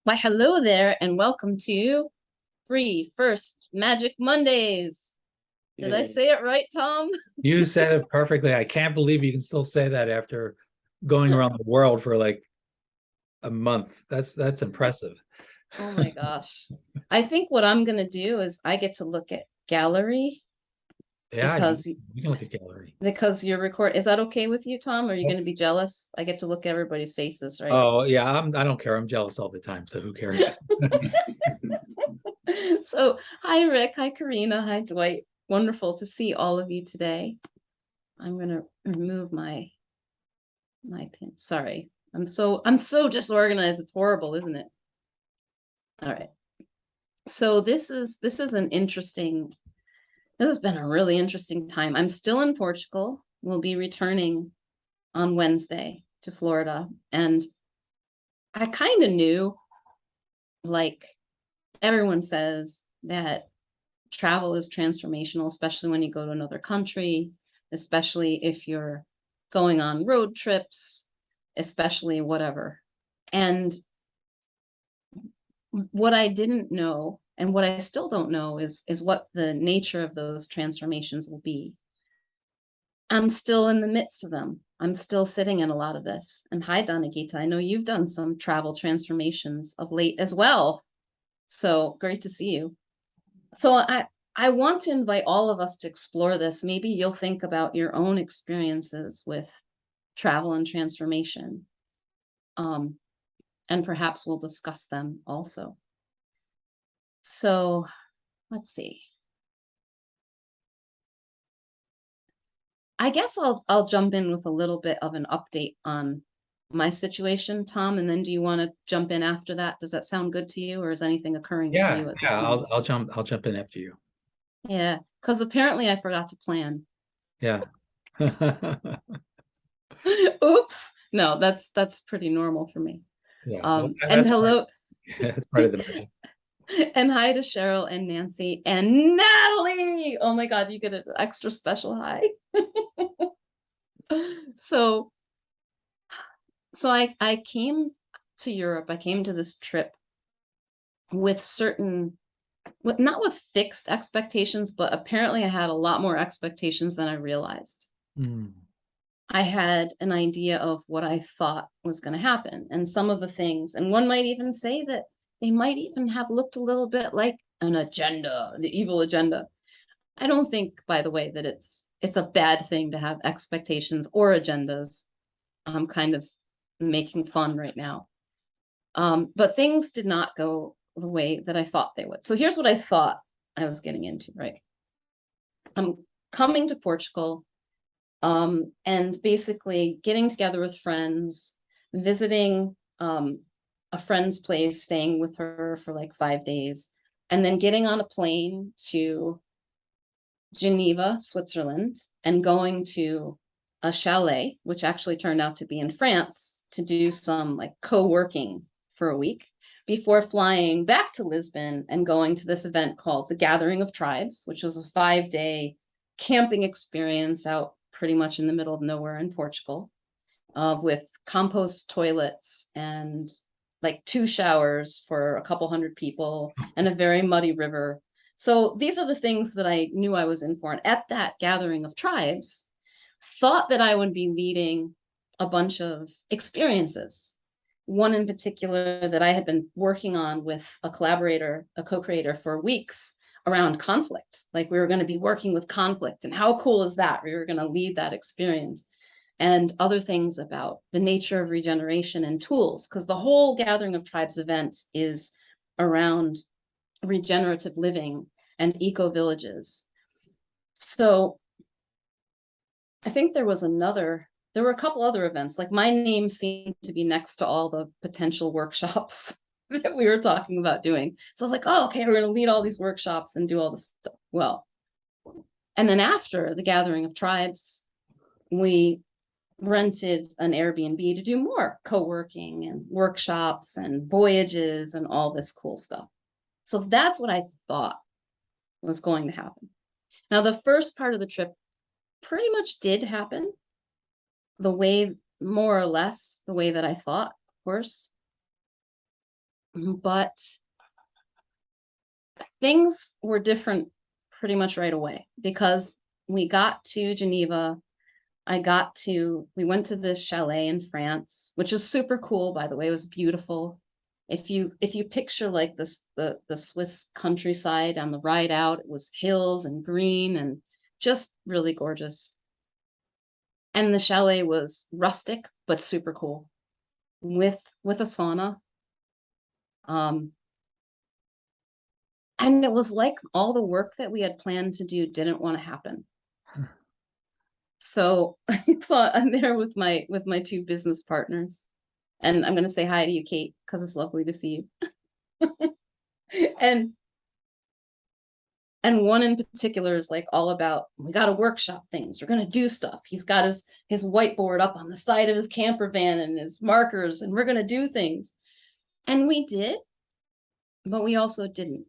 Why, hello there, and welcome to Free First Magic Mondays. Did I Yeah. say it right, Tom? You said it perfectly. I can't believe you can still say that after going around the world for like a month. That's impressive. Oh my gosh. I think what I'm gonna do is I get to look at gallery Yeah, because you can look at gallery. you're record. Is that okay with you, Tom? Are you gonna be jealous? I get to look at everybody's faces, right? Oh yeah, I don't care. I'm jealous all the time, so who cares? So, hi Rick, hi Karina, hi Dwight. Wonderful to see all of you today. I'm gonna remove my pin. Sorry. I'm so disorganized. It's horrible, isn't it? All right. So this is an interesting this has been a really interesting time. I'm still in Portugal. We'll be returning on Wednesday to Florida. And I kind of knew, like everyone says, that travel is transformational, especially when you go to another country, especially if you're going on road trips, especially whatever. And what I didn't know and what I still don't know is what the nature of those transformations will be. I'm still in the midst of them. I'm still sitting in a lot of this. And hi, Donagita. I know you've done some travel transformations of late as well. So great to see you. So I want to invite all of us to explore this. Maybe you'll think about your own experiences with travel and transformation. And perhaps we'll discuss them also. So let's see. I guess I'll jump in with a little bit of an update on my situation, Tom, and then do you want to jump in after that? Does that sound good to you, or is anything occurring to Yeah, you at yeah. this I'll moment? I'll jump I'll jump in after you. Yeah, because apparently I forgot to plan. Yeah. Oops. No, that's pretty normal for me. Yeah. Well, And that's part hello, that's part of the magic. and hi to Cheryl and Nancy and Natalie. Oh my God, you get an extra special hi. So so I came to Europe. I came to this trip with not with fixed expectations, but apparently I had a lot more expectations than I realized. Mm. I had an idea of what I thought was going to happen and some of the things, and one might even say that they might even have looked a little bit like an agenda, the evil agenda. I don't think, by the way, that it's a bad thing to have expectations or agendas. I'm kind of making fun right now. But things did not go the way that I thought they would. So here's what I thought I was getting into, right? I'm coming to Portugal, and basically getting together with friends, visiting a friend's place, staying with her for like 5 days, and then getting on a plane to Geneva, Switzerland, and going to a chalet, which actually turned out to be in France, to do some like co-working for a week before flying back to Lisbon and going to this event called the Gathering of Tribes, which was a 5 day camping experience out pretty much in the middle of nowhere in Portugal, with compost toilets and like 2 showers for a couple hundred people and a very muddy river. So these are the things that I knew I was in for. And at that gathering of tribes, thought that I would be leading a bunch of experiences. One in particular that I had been working on with a collaborator, a co-creator for weeks around conflict. Like we were going to be working with conflict. And how cool is that? We were going to lead that experience and other things about the nature of regeneration and tools, because the whole Gathering of Tribes event is around regenerative living and eco villages. So I think there were a couple other events, like my name seemed to be next to all the potential workshops that we were talking about doing. So I was like, oh, okay, we're going to lead all these workshops and do all this stuff. Well, and then after the Gathering of Tribes, we rented an Airbnb to do more co-working and workshops and voyages and all this cool stuff. So that's what I thought was going to happen. Now, the first part of the trip pretty much did happen the way, more or less, the way that I thought, of course. but things were different pretty much right away because we got to Geneva. We went to this chalet in France, which is super cool, by the way. It was beautiful. If you picture like this, the Swiss countryside on the ride out, it was hills and green and just really gorgeous. And the chalet was rustic, but super cool with a sauna. And it was like all the work that we had planned to do didn't want to happen. So, so I'm there with my two business partners, and I'm gonna say hi to you, Kate, because it's lovely to see you. And one in particular is like all about, we got to workshop things. We're gonna do stuff. He's got his whiteboard up on the side of his camper van and his markers, and we're gonna do things. And we did, but we also didn't.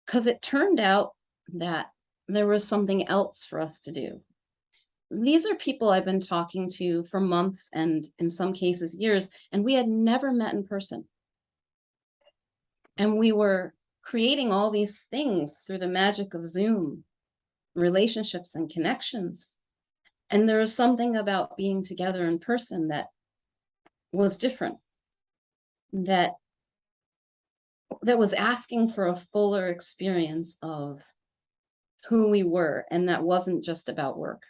Because it turned out that there was something else for us to do. These are people I've been talking to for months and in some cases years, and we had never met in person. And we were creating all these things through the magic of Zoom, relationships and connections. And there was something about being together in person that was different, that was asking for a fuller experience of who we were, and that wasn't just about work.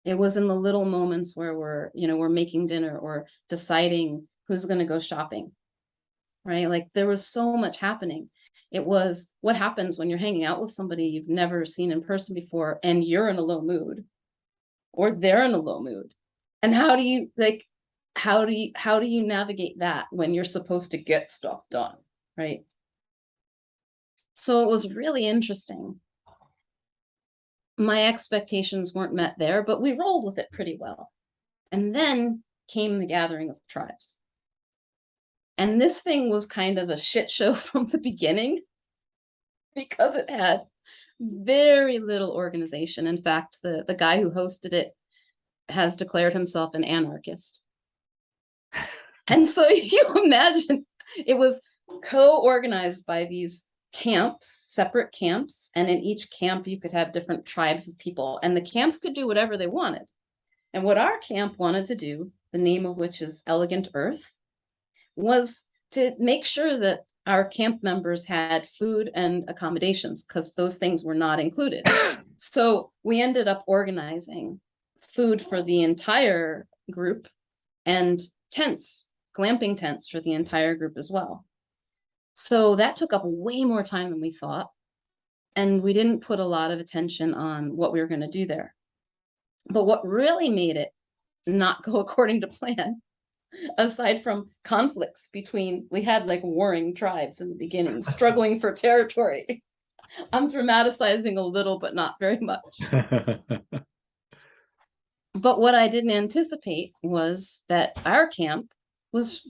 It was in the little moments where we're making dinner or deciding who's going to go shopping, right? Like there was so much happening. It was what happens when you're hanging out with somebody you've never seen in person before and you're in a low mood or they're in a low mood. And how do you navigate that when you're supposed to get stuff done, right? So it was really interesting. My expectations weren't met there, but we rolled with it pretty well. And then came the gathering of tribes. And this thing was kind of a shit show from the beginning because it had very little organization. In fact, the guy who hosted it has declared himself an anarchist. And so you imagine it was co-organized by these camps, separate camps. And in each camp, you could have different tribes of people. And the camps could do whatever they wanted. And what our camp wanted to do, the name of which is Elegant Earth, was to make sure that our camp members had food and accommodations, because those things were not included. So we ended up organizing food for the entire group and tents, glamping tents for the entire group as well. So that took up way more time than we thought. And we didn't put a lot of attention on what we were going to do there. But what really made it not go according to plan, aside from conflicts between, we had like warring tribes in the beginning, struggling for territory. I'm dramatizing a little, but not very much. But what I didn't anticipate was that our camp was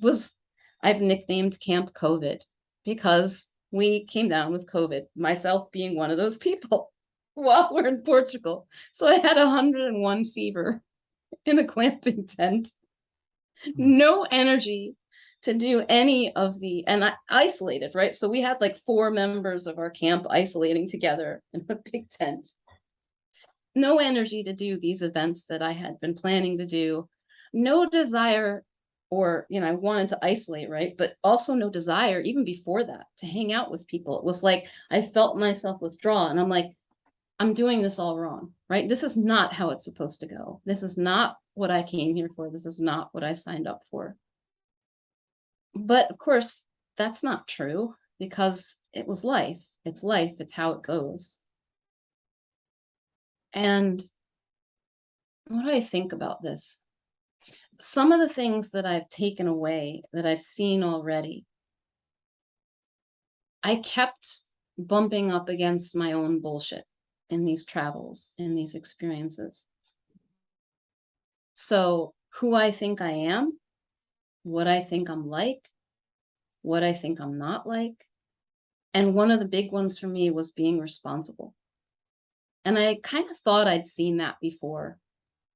I've nicknamed Camp COVID because we came down with COVID, myself being one of those people while we're in Portugal. So I had 101 fever in a glamping tent, no energy to do any of and I isolated, right? So we had like 4 members of our camp isolating together in a big tent. No energy to do these events that I had been planning to do. No desire, or, I wanted to isolate, right? But also no desire, even before that, to hang out with people. It was like I felt myself withdraw, and I'm like, I'm doing this all wrong, right? This is not how it's supposed to go. This is not what I came here for. This is not what I signed up for. But of course, that's not true because it was life. It's life. It's how it goes. And what do I think about this? Some of the things that I've taken away, that I've seen already, I kept bumping up against my own bullshit in these travels, in these experiences. So who I think I am, what I think I'm like, what I think I'm not like. And one of the big ones for me was being responsible. And I kind of thought I'd seen that before,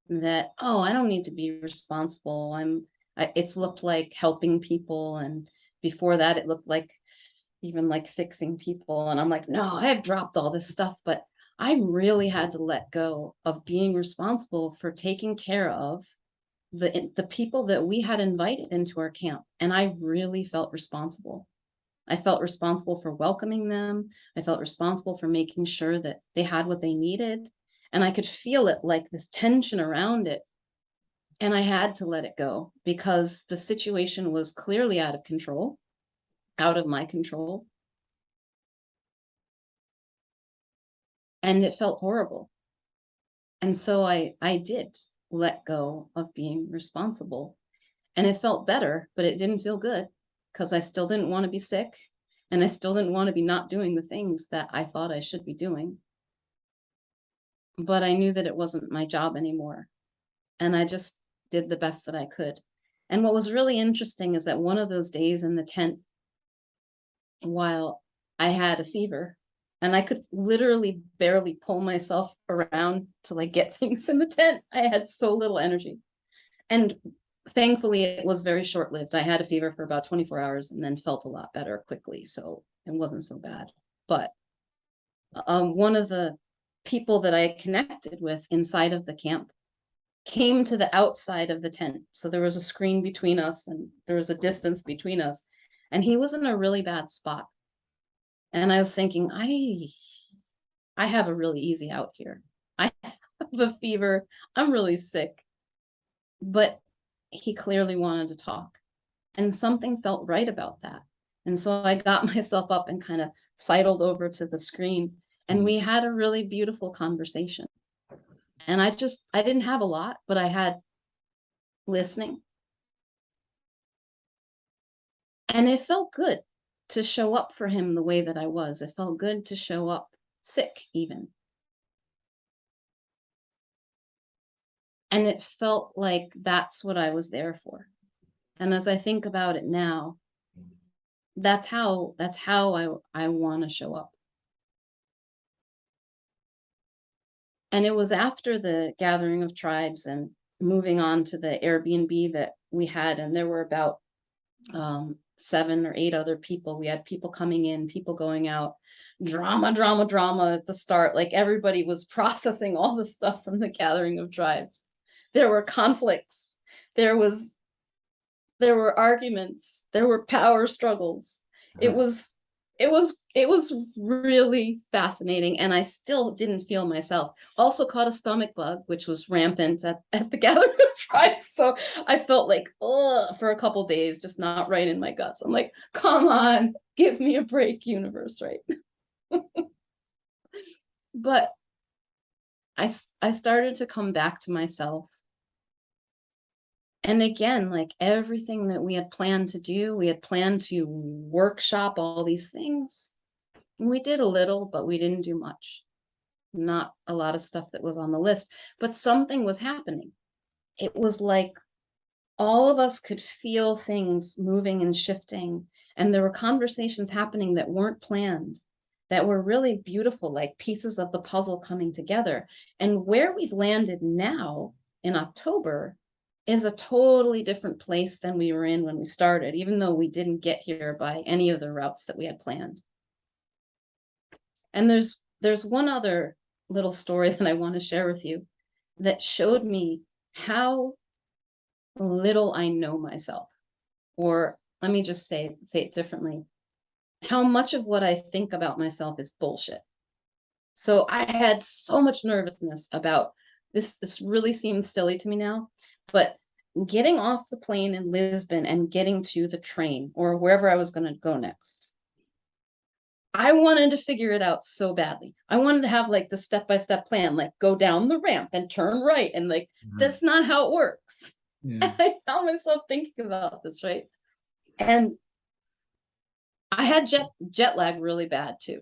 that, oh, I don't need to be responsible. It's looked like helping people and before that, it looked like even like fixing people. And I'm like, no, I've dropped all this stuff, but I really had to let go of being responsible for taking care of the people that we had invited into our camp. And I really felt responsible. I felt responsible for welcoming them. I felt responsible for making sure that they had what they needed. And I could feel it, like this tension around it. And I had to let it go because the situation was clearly out of control, out of my control. And it felt horrible. And so I did let go of being responsible. And it felt better, but it didn't feel good because I still didn't want to be sick. And I still didn't want to be not doing the things that I thought I should be doing. But I knew that it wasn't my job anymore. And I just did the best that I could. And what was really interesting is that one of those days in the tent, while I had a fever, and I could literally barely pull myself around to like get things in the tent. I had so little energy. And thankfully it was very short-lived. I had a fever for about 24 hours and then felt a lot better quickly. So it wasn't so bad. But one of the people that I connected with inside of the camp came to the outside of the tent. So there was a screen between us and there was a distance between us. And he was in a really bad spot. And I was thinking, I have a really easy out here. I have a fever. I'm really sick. But he clearly wanted to talk. And something felt right about that. And so I got myself up and kind of sidled over to the screen and we had a really beautiful conversation. And I didn't have a lot, but I had listening. And it felt good to show up for him the way that I was. It felt good to show up sick even. And it felt like that's what I was there for. And as I think about it now, that's how I want to show up. And it was after the gathering of tribes and moving on to the Airbnb that we had, and there were about 7 or 8 other people. We had people coming in, people going out, drama, drama, drama at the start. Like everybody was processing all the stuff from the gathering of tribes. There were conflicts. There were arguments. There were power struggles. It was really fascinating, and I still didn't feel myself. Also caught a stomach bug, which was rampant at the gathering of tribes. So I felt like, ugh, for a couple days, just not right in my guts. I'm like, come on, give me a break, universe, right? But I started to come back to myself. And again, like everything that we had planned to do, we had planned to workshop all these things. We did a little, but we didn't do much. Not a lot of stuff that was on the list, but something was happening. It was like all of us could feel things moving and shifting, and there were conversations happening that weren't planned, that were really beautiful, like pieces of the puzzle coming together. And where we've landed now in October is a totally different place than we were in when we started, even though we didn't get here by any of the routes that we had planned. And there's one other little story that I want to share with you that showed me how little I know myself. Or let me just say it differently. How much of what I think about myself is bullshit. So I had so much nervousness about this. This really seems silly to me now, but getting off the plane in Lisbon and getting to the train or wherever I was going to go next. I wanted to figure it out so badly. I wanted to have like the step-by-step plan, like go down the ramp and turn right. And like, that's not how it works. Yeah. And I found myself thinking about this, right? And I had jet lag really bad too.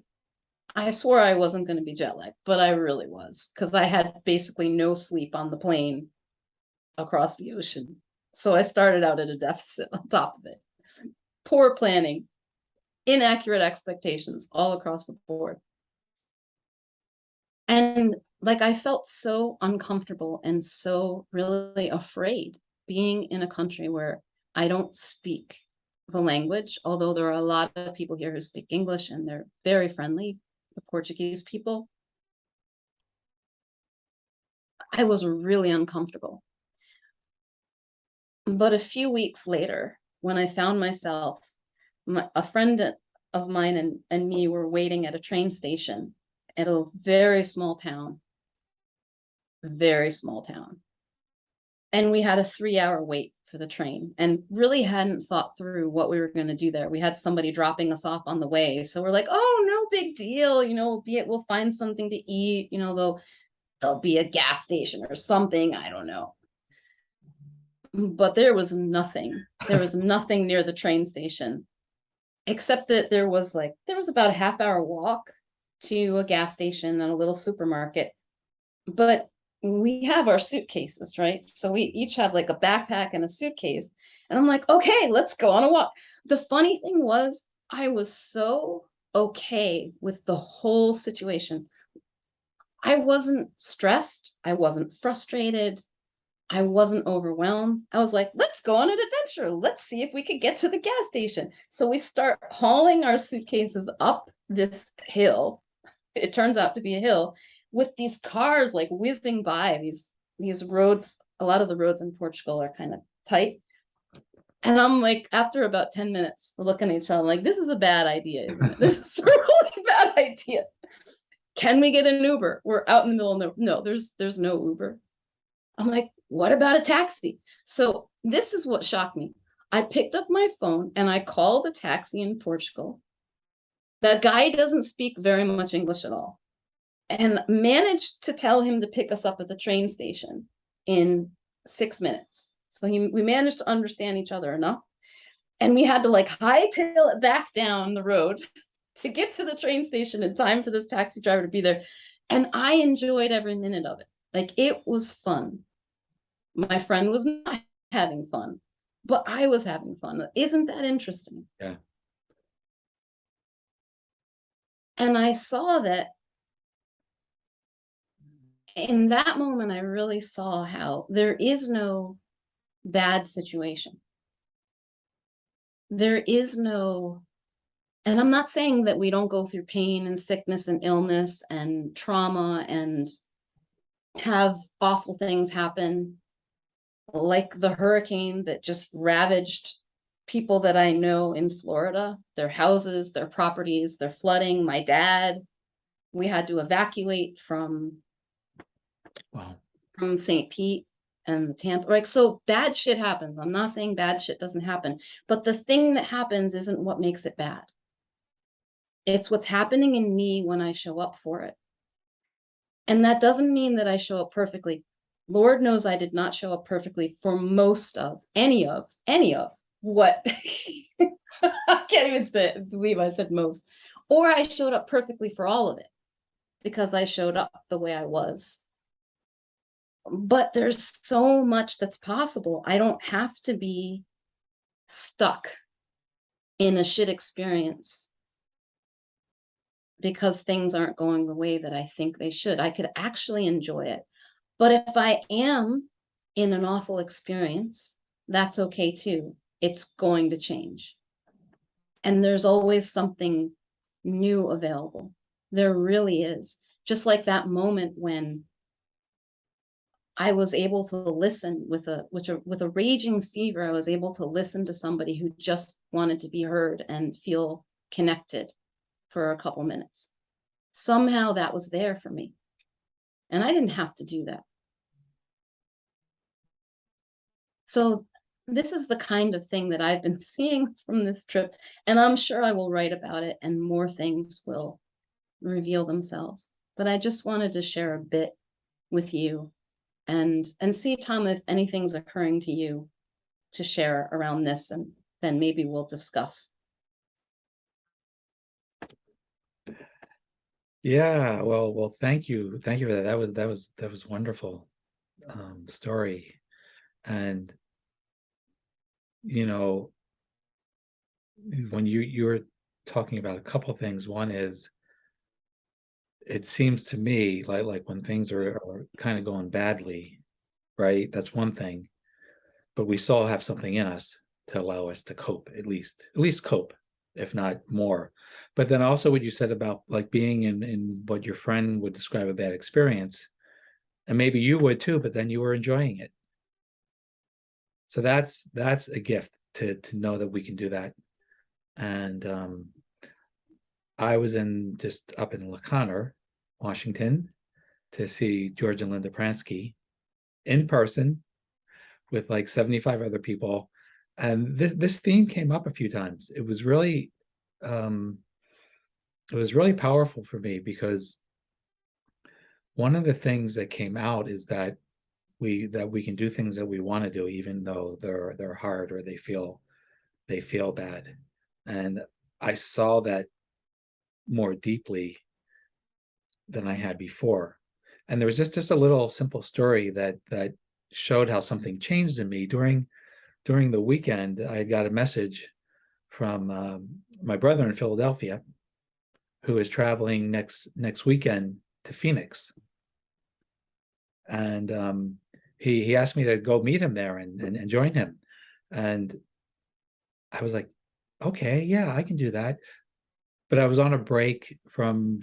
I swore I wasn't going to be jet lagged, but I really was because I had basically no sleep on the plane across the ocean. So I started out at a deficit on top of it. Poor planning, inaccurate expectations all across the board. And like I felt so uncomfortable and so really afraid being in a country where I don't speak the language, although there are a lot of people here who speak English and they're very friendly, the Portuguese people. I was really uncomfortable. But a few weeks later, when I found myself, a friend of mine and me were waiting at a train station at a very small town, very small town. And we had a 3-hour wait for the train and really hadn't thought through what we were going to do there. We had somebody dropping us off on the way. So we're like, oh, no big deal. We'll find something to eat. There'll be a gas station or something. I don't know. But there was nothing. There was nothing near the train station, except that there was about a half-hour walk to a gas station and a little supermarket. But we have our suitcases, right? So we each have like a backpack and a suitcase. And I'm like, okay, let's go on a walk. The funny thing was, I was so okay with the whole situation. I wasn't stressed. I wasn't frustrated. I wasn't overwhelmed. I was like, let's go on an adventure. Let's see if we could get to the gas station. So we start hauling our suitcases up this hill. It turns out to be a hill with these cars like whizzing by these roads. A lot of the roads in Portugal are kind of tight. And I'm like, after about 10 minutes, we're looking at each other like, this is a bad idea, isn't it? This is a really bad idea. Can we get an Uber? We're out in the middle of no, there's no Uber. I'm like, what about a taxi? So this is what shocked me. I picked up my phone and I called the taxi in Portugal. That guy doesn't speak very much English at all, and managed to tell him to pick us up at the train station in 6 minutes. So we managed to understand each other enough. And we had to like hightail it back down the road to get to the train station in time for this taxi driver to be there. And I enjoyed every minute of it. Like, it was fun. My friend was not having fun, but I was having fun. Isn't that interesting? Yeah. And I saw that in that moment, I really saw how there is no bad situation. There is no, and I'm not saying that we don't go through pain and sickness and illness and trauma and have awful things happen, like the hurricane that just ravaged people that I know in Florida, their houses, their properties, their flooding. My dad, we had to evacuate from Wow. St. Pete and Tampa. Like, so bad shit happens. I'm not saying bad shit doesn't happen, but the thing that happens isn't what makes it bad. It's what's happening in me when I show up for it. And that doesn't mean that I show up perfectly. Lord knows I did not show up perfectly for most of any of what I can't even believe I said most. Or I showed up perfectly for all of it because I showed up the way I was. But there's so much that's possible. I don't have to be stuck in a shit experience because things aren't going the way that I think they should. I could actually enjoy it. But if I am in an awful experience, that's okay too. It's going to change. And there's always something new available. There really is. Just like that moment when I was able to listen with a raging fever. I was able to listen to somebody who just wanted to be heard and feel connected for a couple minutes. Somehow that was there for me. And I didn't have to do that. So this is the kind of thing that I've been seeing from this trip, and I'm sure I will write about it and more things will reveal themselves. But I just wanted to share a bit with you and see, Tom, if anything's occurring to you to share around this, and then maybe we'll discuss. Yeah, well, thank you for that. That was wonderful story. And you know, when you were talking about a couple of things, one is, it seems to me like when things are kind of going badly, right? That's one thing, but we still have something in us. to allow us to cope, at least cope, if not more. But then also what you said about like being in what your friend would describe a bad experience, and maybe you would too, but then you were enjoying it. So that's a gift to know that we can do that. And I was in just up in LaConner, Washington, to see George and Linda Pransky in person with like 75 other people. And this theme came up a few times. Um, it was really powerful for me because one of the things that came out is that we can do things that we want to do even though they're hard or they feel bad. And I saw that more deeply than I had before. And there was just a little simple story that showed how something changed in me during the weekend. I got a message from my brother in Philadelphia, who is traveling next weekend to Phoenix, and he asked me to go meet him there and join him, and I was like, okay, yeah, I can do that. But I was on a break from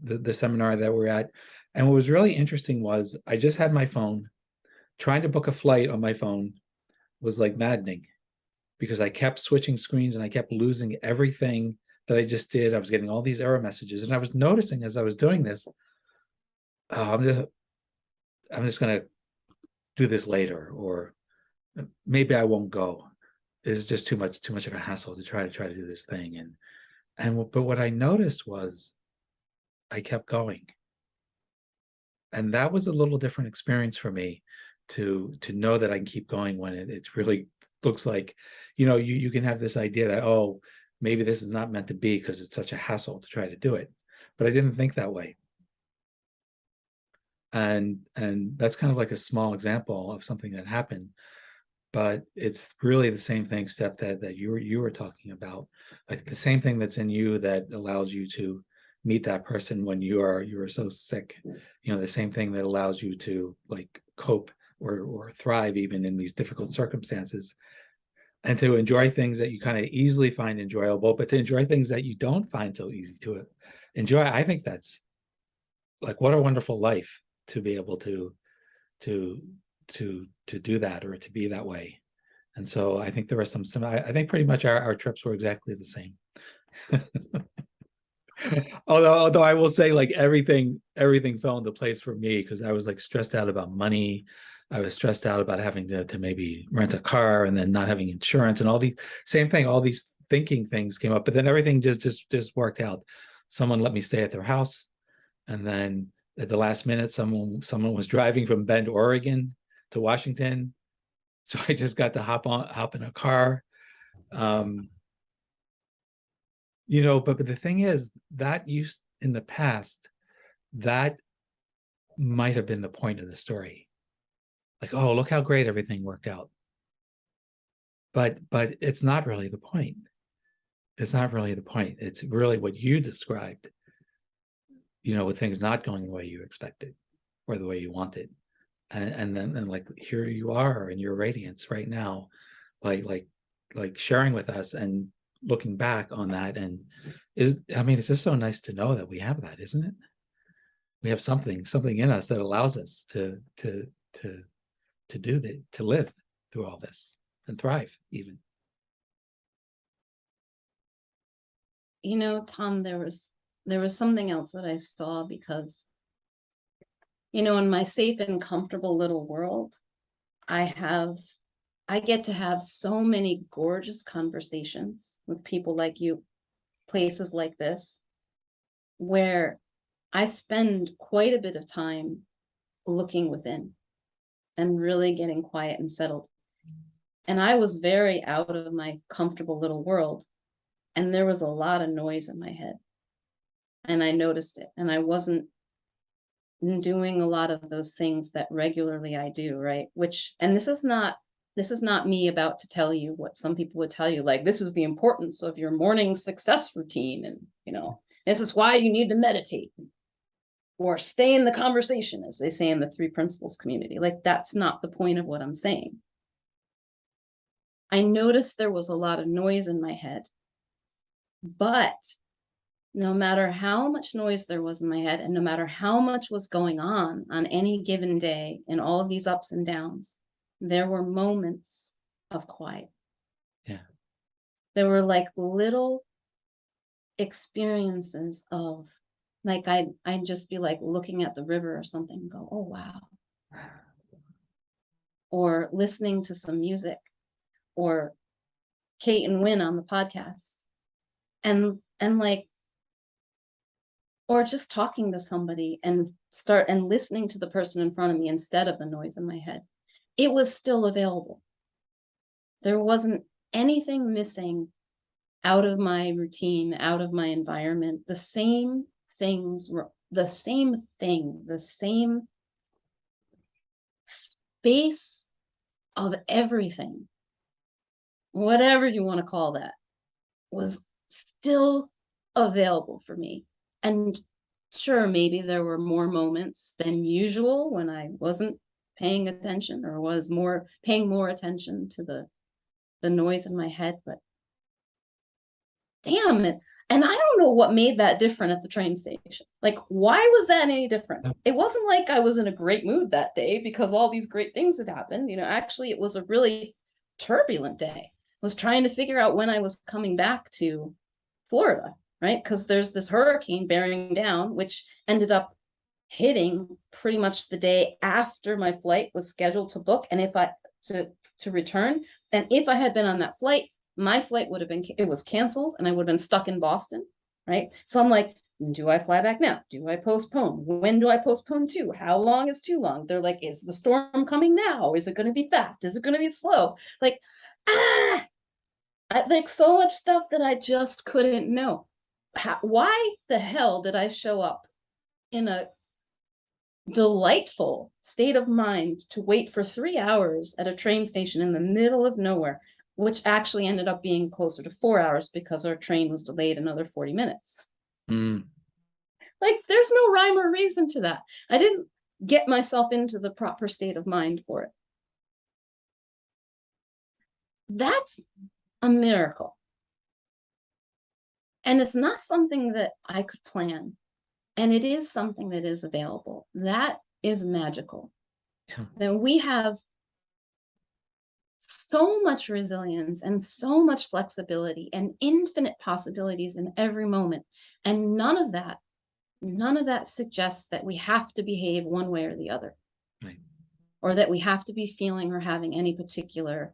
the seminar that we're at, and what was really interesting was I just had my phone. Trying to book a flight on my phone was like maddening because I kept switching screens and I kept losing everything that I just did. I was getting all these error messages, and I was noticing as I was doing this, oh, I'm just going to do this later, or maybe I won't go. This is just too much of a hassle to try to do this thing. But what I noticed was I kept going, and that was a little different experience for me to know that I can keep going when it really looks like, you can have this idea that, oh, maybe this is not meant to be because it's such a hassle to try to do it. But I didn't think that way. And that's kind of like a small example of something that happened. But it's really the same thing, Steph, that you were talking about, like the same thing that's in you that allows you to meet that person when you are so sick. The same thing that allows you to like cope or thrive even in these difficult circumstances, and to enjoy things that you kind of easily find enjoyable, but to enjoy things that you don't find so easy to enjoy. I think that's like, what a wonderful life to be able to do that, or to be that way. And so I think there are I think pretty much our trips were exactly the same. although I will say, like, everything fell into place for me because I was like stressed out about money. I was stressed out about having to maybe rent a car and then not having insurance, and all these thinking things came up, but then everything just worked out. Someone let me stay at their house, and then at the last minute, someone was driving from Bend, Oregon to Washington. So I just got to hop in a car. But the thing is that in the past, that might have been the point of the story. Like, oh, look how great everything worked out. But it's not really the point. It's not really the point. It's really what you described, with things not going the way you expected or the way you wanted. And then like, here you are in your radiance right now, like sharing with us and looking back on that. And it's just so nice to know that we have that, isn't it? We have something in us that allows us to live through all this and thrive even. Tom, there was something else that I saw, because in my safe and comfortable little world, I get to have so many gorgeous conversations with people like you, places like this, where I spend quite a bit of time looking within and really getting quiet and settled. And I was very out of my comfortable little world, and there was a lot of noise in my head. And I noticed it, and I wasn't doing a lot of those things that regularly I do, right? And this is not me about to tell you what some people would tell you, like, this is the importance of your morning success routine, and this is why you need to meditate or stay in the conversation, as they say in the 3 Principles community. Like, that's not the point of what I'm saying. I noticed there was a lot of noise in my head, but no matter how much noise there was in my head, and no matter how much was going on any given day, in all of these ups and downs, there were moments of quiet. Yeah. There were like little experiences of, like, I'd just be like looking at the river or something and go, oh wow. Or listening to some music, or Kate and Win on the podcast. And like, or just talking to somebody and listening to the person in front of me instead of the noise in my head. It was still available. There wasn't anything missing out of my routine, out of my environment. The same things were the same thing, the same space of everything, whatever you want to call that, was still available for me. And sure, maybe there were more moments than usual when I wasn't paying attention, or was paying more attention to the noise in my head, but damn it. And I don't know what made that different at the train station. Like, why was that any different? It wasn't like I was in a great mood that day because all these great things had happened. Actually, it was a really turbulent day. I was trying to figure out when I was coming back to Florida, right? Because there's this hurricane bearing down, which ended up hitting pretty much the day after my flight was scheduled to book, and if I to return, and if I had been on that flight, my flight would have been, it was canceled, and I would have been stuck in Boston, right? So I'm like, do I fly back now? Do I postpone? When do I postpone to? How long is too long? They're like, is the storm coming now? Is it going to be fast? Is it going to be slow? Like, like so much stuff that I just couldn't know. Why the hell did I show up in a delightful state of mind to wait for 3 hours at a train station in the middle of nowhere, which actually ended up being closer to 4 hours because our train was delayed another 40 minutes? Mm. Like, there's no rhyme or reason to that. I didn't get myself into the proper state of mind for it. That's a miracle. And it's not something that I could plan. And it is something that is available. That is magical. Yeah. That we have so much resilience and so much flexibility and infinite possibilities in every moment. And none of that suggests that we have to behave one way or the other, Right. or that we have to be feeling or having any particular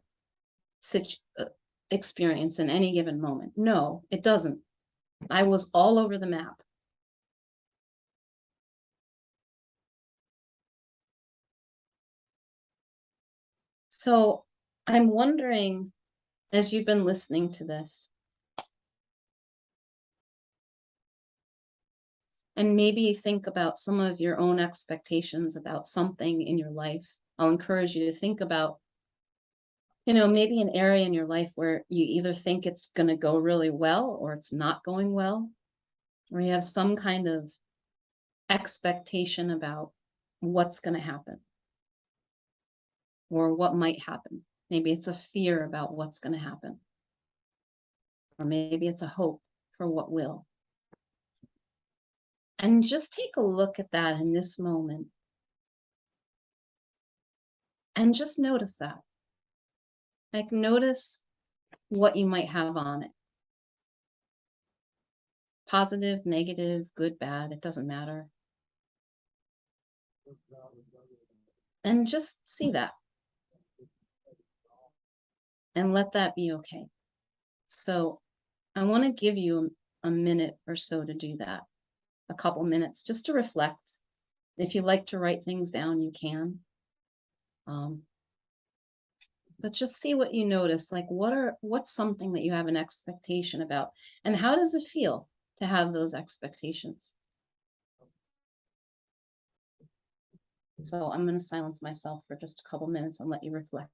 experience in any given moment. No, it doesn't. I was all over the map. So I'm wondering, as you've been listening to this, and maybe think about some of your own expectations about something in your life. I'll encourage you to think about, maybe an area in your life where you either think it's going to go really well or it's not going well, or you have some kind of expectation about what's going to happen or what might happen. Maybe it's a fear about what's going to happen, or maybe it's a hope for what will. And just take a look at that in this moment and just notice that. Like, notice what you might have on it. Positive, negative, good, bad, it doesn't matter. And just see that. And let that be okay. So I want to give you a minute or so to do that. A couple minutes just to reflect. If you like to write things down, you can. But just see what you notice. Like, what's something that you have an expectation about, and how does it feel to have those expectations? So I'm going to silence myself for just a couple minutes and let you reflect.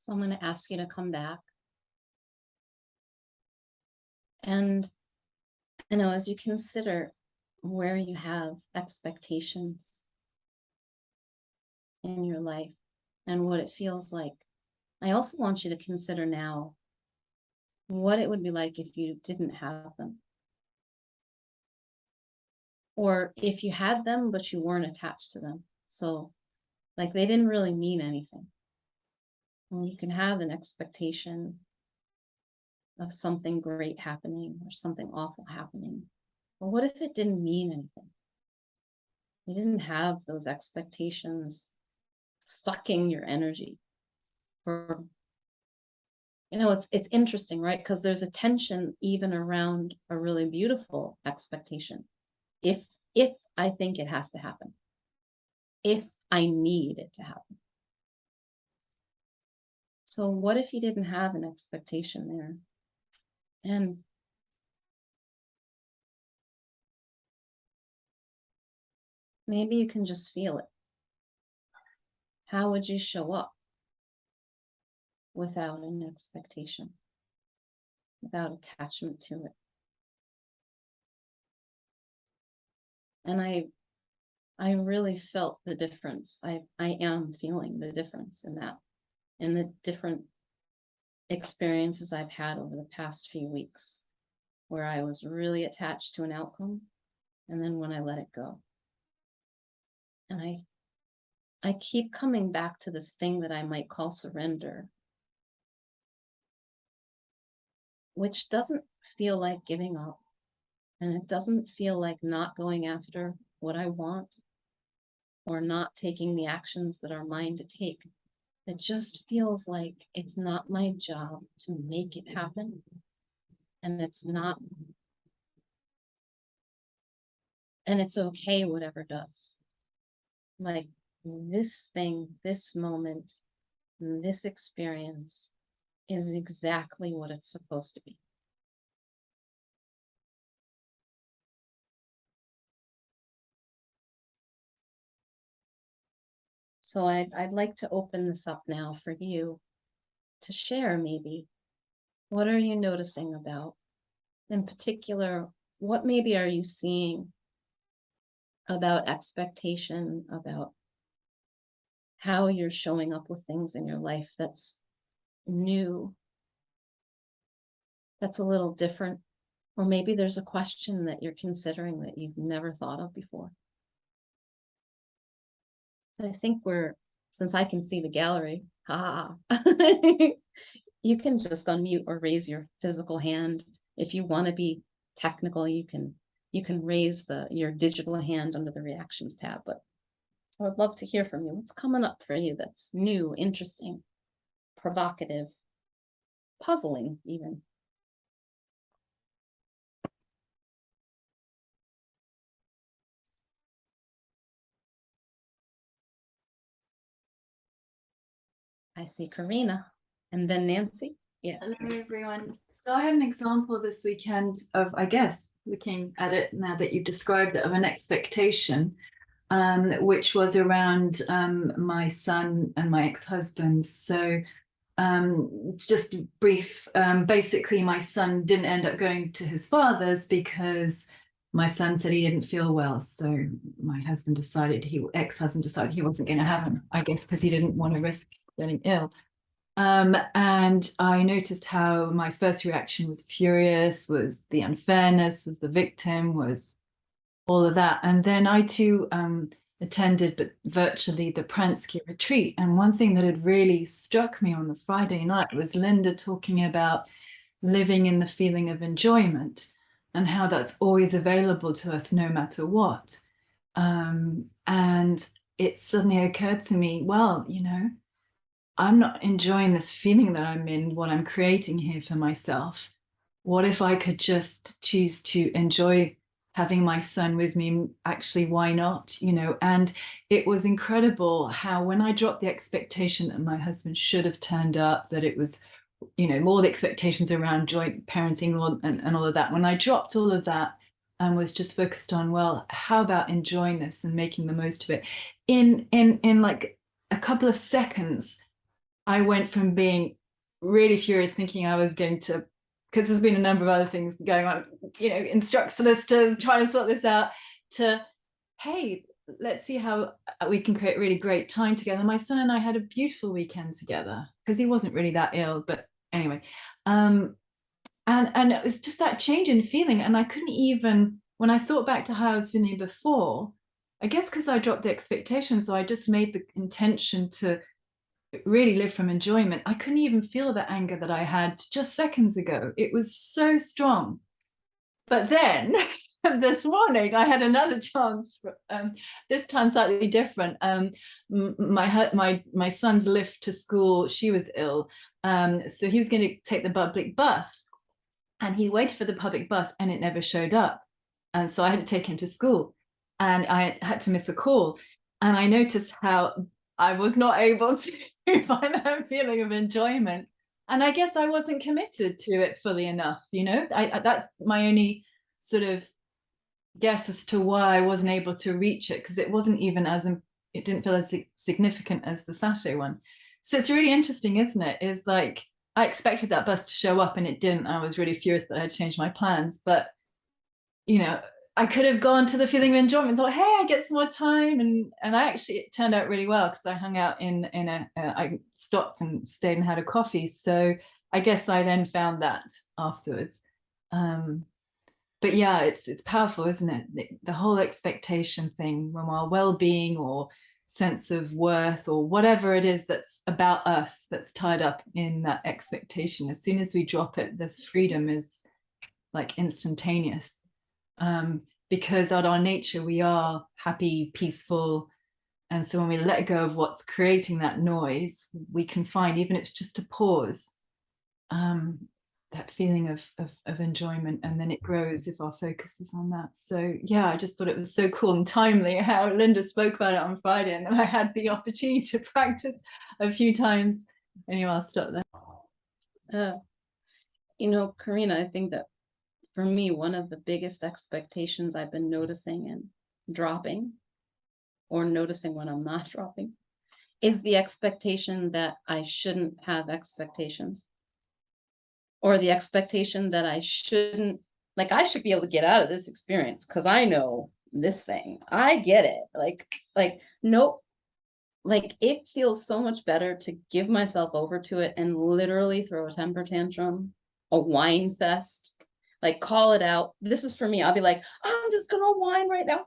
So I'm going to ask you to come back. And, as you consider where you have expectations in your life and what it feels like, I also want you to consider now what it would be like if you didn't have them. Or if you had them, but you weren't attached to them. So, like, they didn't really mean anything. And you can have an expectation of something great happening or something awful happening. But what if it didn't mean anything? You didn't have those expectations sucking your energy. Or, it's interesting, right? Because there's a tension even around a really beautiful expectation. If I think it has to happen, if I need it to happen. So what if you didn't have an expectation there? And maybe you can just feel it. How would you show up without an expectation, without attachment to it? And I really felt the difference. I am feeling the difference in that, in the different experiences I've had over the past few weeks, where I was really attached to an outcome, and then when I let it go. And I keep coming back to this thing that I might call surrender, which doesn't feel like giving up. And it doesn't feel like not going after what I want or not taking the actions that are mine to take. It just feels like it's not my job to make it happen. And it's not, and it's okay, whatever does. Like this thing, this moment, this experience is exactly what it's supposed to be. So I'd like to open this up now for you to share maybe. What are you noticing about? In particular, what maybe are you seeing about expectation, about how you're showing up with things in your life that's new, that's a little different? Or maybe there's a question that you're considering that you've never thought of before. So I think since I can see the gallery, you can just unmute or raise your physical hand. If you want to be technical, you can raise your digital hand under the reactions tab. But I would love to hear from you. What's coming up for you that's new, interesting, provocative, puzzling even? I see Karina and then Nancy. Yeah. Hello, everyone. So I had an example this weekend of, I guess, looking at it now that you've described it, of an expectation, which was around my son and my ex-husband. So just brief, basically my son didn't end up going to his father's because my son said he didn't feel well. So my ex-husband decided he wasn't going to have him, I guess, because he didn't want to risk getting ill. And I noticed how my first reaction was furious, was the unfairness, was the victim, was all of that. And then I too attended, but virtually, the Pransky retreat. And one thing that had really struck me on the Friday night was Linda talking about living in the feeling of enjoyment and how that's always available to us no matter what. And it suddenly occurred to me, well, I'm not enjoying this feeling that I'm in, what I'm creating here for myself. What if I could just choose to enjoy having my son with me? Actually, why not? And it was incredible how when I dropped the expectation that my husband should have turned up, that it was, more the expectations around joint parenting and all of that. When I dropped all of that and was just focused on, well, how about enjoying this and making the most of it? In like a couple of seconds, I went from being really furious, thinking I was going to, because there's been a number of other things going on, instruct solicitors, trying to sort this out, to, hey, let's see how we can create really great time together. My son and I had a beautiful weekend together because he wasn't really that ill, but anyway. And it was just that change in feeling. And I couldn't even, when I thought back to how I was feeling before, I guess because I dropped the expectations, so I just made the intention to really live from enjoyment. I couldn't even feel the anger that I had just seconds ago. It was so strong. But then this morning I had another chance, this time slightly different. My son's lift to school, she was ill. So he was going to take the public bus, and he waited for the public bus and it never showed up. And so I had to take him to school, and I had to miss a call. And I noticed how I was not able to find that feeling of enjoyment. And I guess I wasn't committed to it fully enough, that's my only sort of guess as to why I wasn't able to reach it, because it wasn't even it didn't feel as significant as the Saturday one. So it's really interesting, isn't it? Is like, I expected that bus to show up and it didn't. I was really furious that I had changed my plans, but I could have gone to the feeling of enjoyment and thought, hey, I get some more time. And I actually, it turned out really well, because I hung out I stopped and stayed and had a coffee. So I guess I then found that afterwards. But yeah, it's powerful, isn't it? The whole expectation thing, when our well-being or sense of worth or whatever it is that's about us that's tied up in that expectation, as soon as we drop it, this freedom is like instantaneous. Because at our nature we are happy, peaceful, and so when we let go of what's creating that noise, we can find, even if it's just a pause, that feeling of enjoyment, and then it grows if our focus is on that. So yeah, I just thought it was so cool and timely how Linda spoke about it on Friday, and then I had the opportunity to practice a few times. Anyway, I'll stop there. Karina, I think that for me, one of the biggest expectations I've been noticing and dropping, or noticing when I'm not dropping, is the expectation that I shouldn't have expectations. Or the expectation that I shouldn't, like, I should be able to get out of this experience because I know this thing. I get it. Like, nope. Like, it feels so much better to give myself over to it and literally throw a temper tantrum, a whine fest, like, call it out. This is for me. I'll be like, I'm just gonna whine right now. Whine.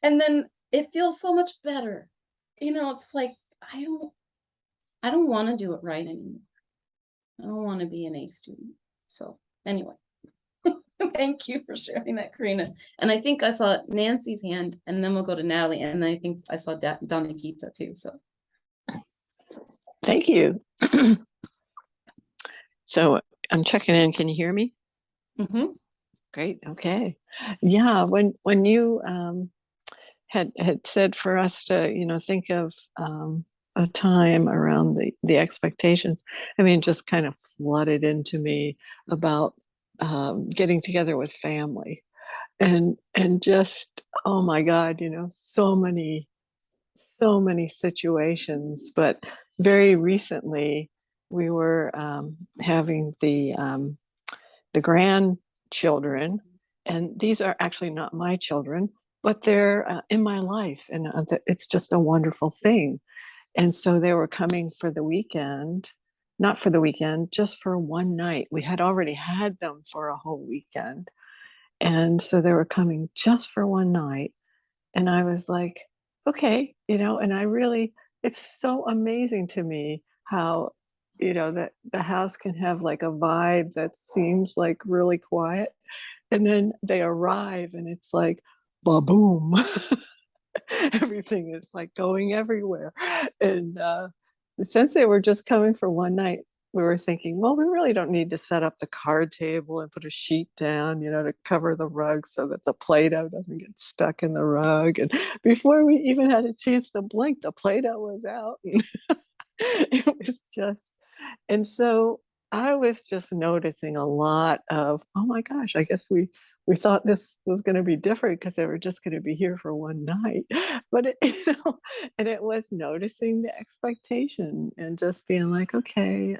And then it feels so much better. It's like, I don't want to do it right anymore. I don't want to be an A student. So anyway, thank you for sharing that, Karina. And I think I saw Nancy's hand, and then we'll go to Natalie, and then I think I saw Donna Gita too. So thank you. So I'm checking in. Can you hear me? mm-hmm. Great. Okay. Yeah. When you had said for us to think of a time around the expectations, I mean, just kind of flooded into me about getting together with family, and just, oh my God, so many situations. But very recently we were having the grandchildren, and these are actually not my children, but they're in my life, and it's just a wonderful thing. And so they were coming for the weekend, not for the weekend, just for one night. We had already had them for a whole weekend. And so they were coming just for one night. And I was like, okay, and I really, it's so amazing to me how, that the house can have like a vibe that seems like really quiet. And then they arrive and it's like, ba-boom. Everything is like going everywhere. And since they were just coming for one night, we were thinking, well, we really don't need to set up the card table and put a sheet down, to cover the rug so that the Play-Doh doesn't get stuck in the rug. And before we even had a chance to blink, the Play-Doh was out. It was just, and so I was just noticing a lot of, oh my gosh, I guess we we thought this was going to be different because they were just going to be here for one night. But it, and it was noticing the expectation and just being like, okay,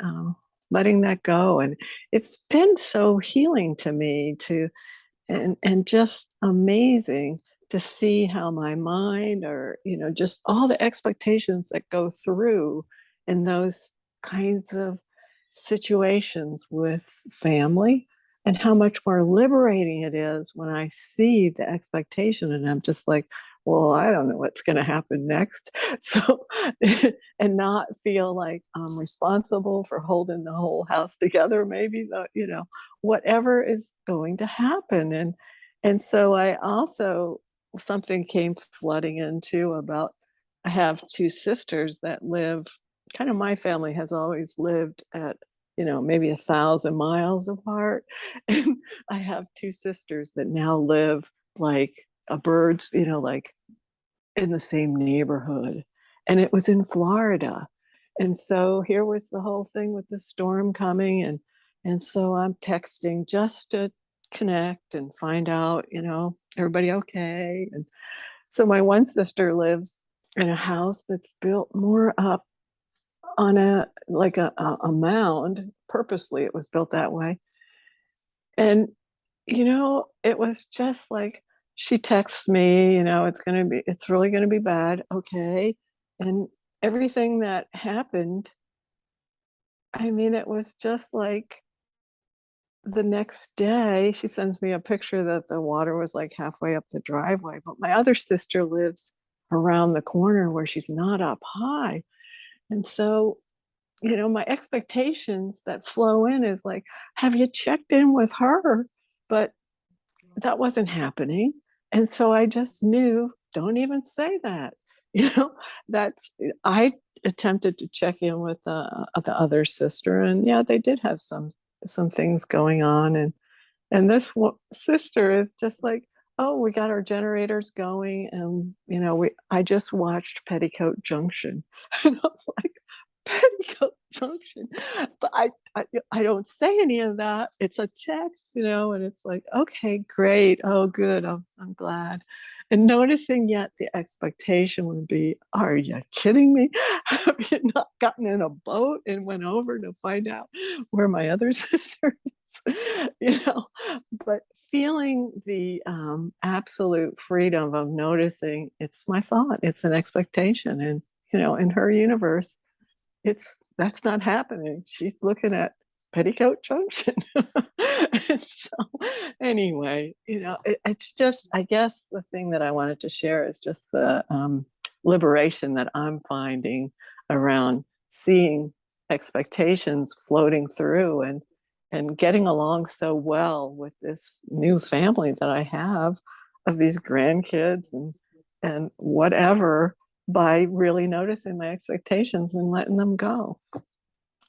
letting that go. And it's been so healing to me and just amazing to see how my mind, or just all the expectations that go through in those kinds of situations with family, and how much more liberating it is when I see the expectation and I'm just like, well, I don't know what's going to happen next. So, and not feel like I'm responsible for holding the whole house together, maybe whatever is going to happen. And so I also, something came flooding into about, I have two sisters that live, kind of, my family has always lived at, maybe 1,000 miles apart. And I have two sisters that now live like a bird's, like in the same neighborhood. And it was in Florida. And so here was the whole thing with the storm coming. And so I'm texting just to connect and find out, everybody okay. And so my one sister lives in a house that's built more up on a mound. Purposely it was built that way. And it was just like, she texts me, it's really gonna be bad. Okay. And everything that happened, I mean, it was just like the next day she sends me a picture that the water was like halfway up the driveway. But my other sister lives around the corner where she's not up high. And so, my expectations that flow in is like, have you checked in with her? But that wasn't happening. And so I just knew, don't even say that. That's, I attempted to check in with the other sister, and yeah, they did have some things going on. And this sister is just like, oh, we got our generators going, and I just watched Petticoat Junction. And I was like, Petticoat Junction. But I don't say any of that. It's a text, and it's like, okay, great. Oh, good. I'm glad. And noticing yet the expectation would be, are you kidding me? Have you not gotten in a boat and went over to find out where my other sister is? But feeling the absolute freedom of noticing, it's my thought, it's an expectation. And, in her universe, that's not happening. She's looking at Petticoat Junction. And so anyway, it's just, I guess the thing that I wanted to share is just the liberation that I'm finding around seeing expectations floating through, and getting along so well with this new family that I have of these grandkids and whatever, by really noticing my expectations and letting them go.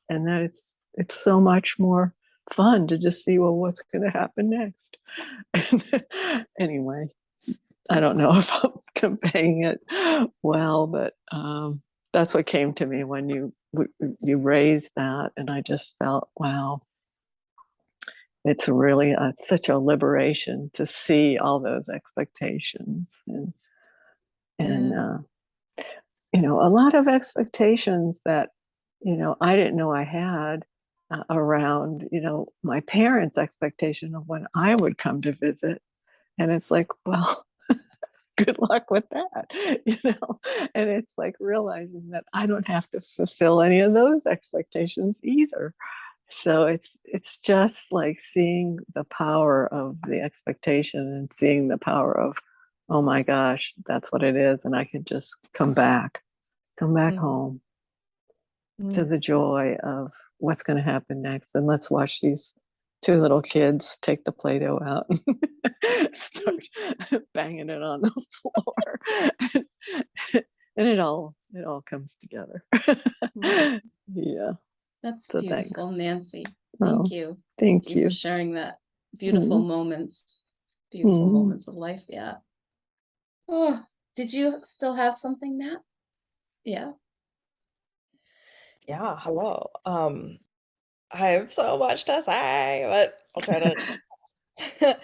And that it's so much more fun to just see, well, what's going to happen next. Anyway, I don't know if I'm conveying it well, but that's what came to me when you raised that. And I just felt, wow, it's really such a liberation to see all those expectations. And a lot of expectations that, I didn't know I had around, my parents' expectation of when I would come to visit. And it's like, well, good luck with that, and it's like realizing that I don't have to fulfill any of those expectations either. So it's just like seeing the power of the expectation and seeing the power of, oh my gosh, that's what it is. And I can just come back home to the joy of what's going to happen next. And let's watch these two little kids take the Play-Doh out and start banging it on the floor. And it all comes together. Yeah. That's So beautiful, thanks. Nancy. Oh, Thank you. Thank For you. sharing that. Beautiful moments. Beautiful moments of life. Yeah. Oh, did you still have something, Nat? Yeah. Yeah, hello. I have so much to say, but I'll try to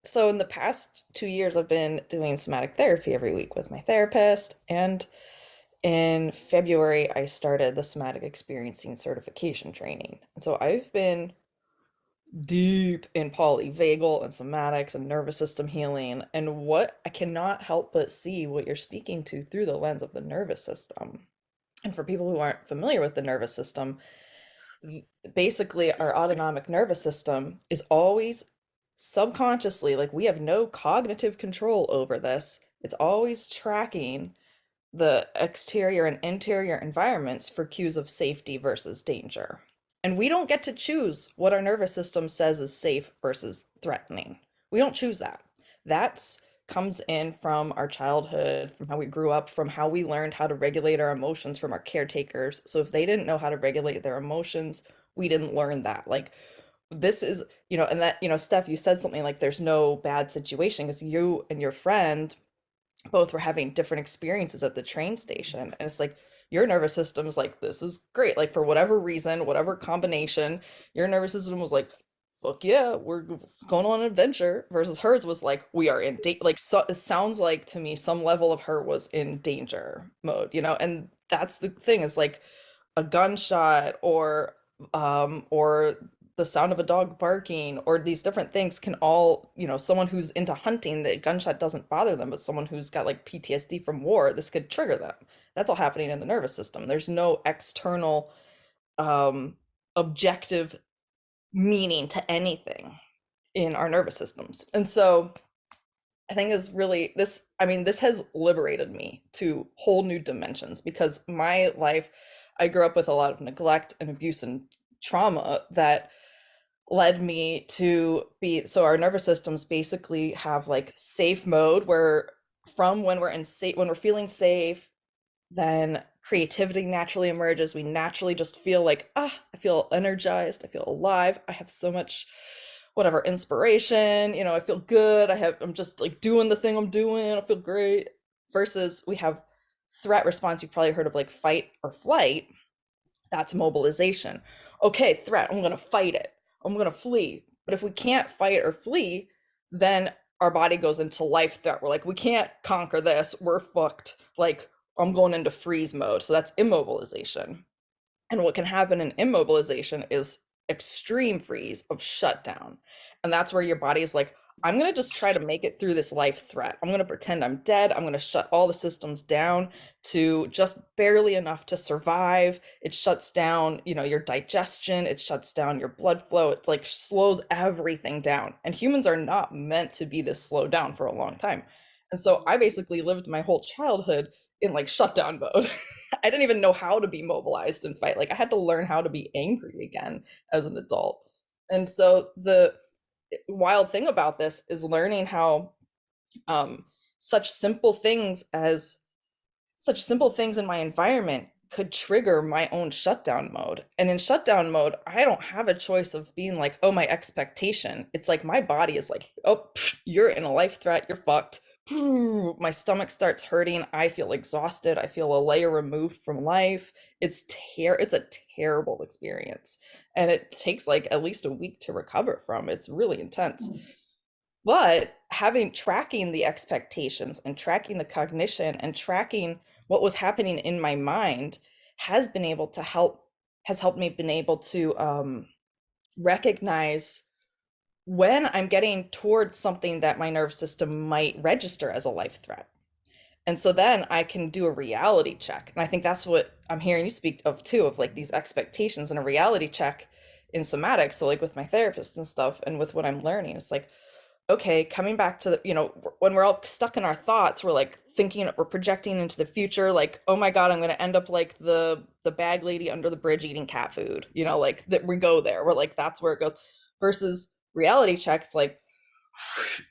So in the past 2 years, I've been doing somatic therapy every week with my therapist, and in February, I started the somatic experiencing certification training. And so I've been deep in polyvagal and somatics and nervous system healing. And what I cannot help but see what you're speaking to through the lens of the nervous system. And for people who aren't familiar with the nervous system, basically our autonomic nervous system is always subconsciously, like we have no cognitive control over this. It's always tracking the exterior and interior environments for cues of safety versus danger. And we don't get to choose what our nervous system says is safe versus threatening. We don't choose that. That's comes in from our childhood, from how we grew up, from how we learned how to regulate our emotions from our caretakers. So if they didn't know how to regulate their emotions, we didn't learn that. Like this is, and that, Steph, you said something like there's no bad situation because you and your friend both were having different experiences at the train station. And it's like your nervous system is like, this is great. Like for whatever reason, whatever combination, your nervous system was like, fuck yeah, we're going on an adventure. Versus hers was like, we are in like, so it sounds like to me some level of her was in danger mode, and that's the thing is like a gunshot or the sound of a dog barking or these different things can all, someone who's into hunting, the gunshot doesn't bother them, but someone who's got like PTSD from war, this could trigger them. That's all happening in the nervous system. There's no external objective meaning to anything in our nervous systems. And so I think is really this, I mean, this has liberated me to whole new dimensions because my life, I grew up with a lot of neglect and abuse and trauma that led me to be, so our nervous systems basically have like safe mode where from when we're in safe, when we're feeling safe, then creativity naturally emerges. We naturally just feel like, I feel energized, I feel alive, I have so much whatever inspiration, I feel good, I'm just like doing the thing I'm doing, I feel great. Versus we have threat response, you've probably heard of like fight or flight. That's mobilization. Okay, threat, I'm gonna fight it, I'm gonna flee. But if we can't fight or flee, then our body goes into life threat. We're like, we can't conquer this, we're fucked. Like, I'm going into freeze mode. So that's immobilization. And what can happen in immobilization is extreme freeze of shutdown. And that's where your body is like, I'm going to just try to make it through this life threat. I'm going to pretend I'm dead. I'm going to shut all the systems down to just barely enough to survive. It shuts down, your digestion. It shuts down your blood flow. It like slows everything down. And humans are not meant to be this slowed down for a long time. And so I basically lived my whole childhood in like shutdown mode. I didn't even know how to be mobilized and fight. Like I had to learn how to be angry again as an adult. And so the wild thing about this is learning how such simple things in my environment could trigger my own shutdown mode. And in shutdown mode, I don't have a choice of being like, oh, my expectation. It's like my body is like, oh, you're in a life threat, you're fucked. My stomach starts hurting. I feel exhausted. I feel a layer removed from life. It's a terrible experience. And it takes like at least a week to recover from. It's really intense. But tracking the expectations and tracking the cognition and tracking what was happening in my mind has helped me been able to recognize when I'm getting towards something that my nervous system might register as a life threat. And so then I can do a reality check. And I think that's what I'm hearing you speak of too, of like these expectations and a reality check in somatics. So like with my therapist and stuff and with what I'm learning, it's like, okay, coming back to the, when we're all stuck in our thoughts, we're like thinking, we're projecting into the future, like, oh my God, I'm going to end up like the bag lady under the bridge eating cat food, like that we go there. We're like, that's where it goes. Versus reality checks, like,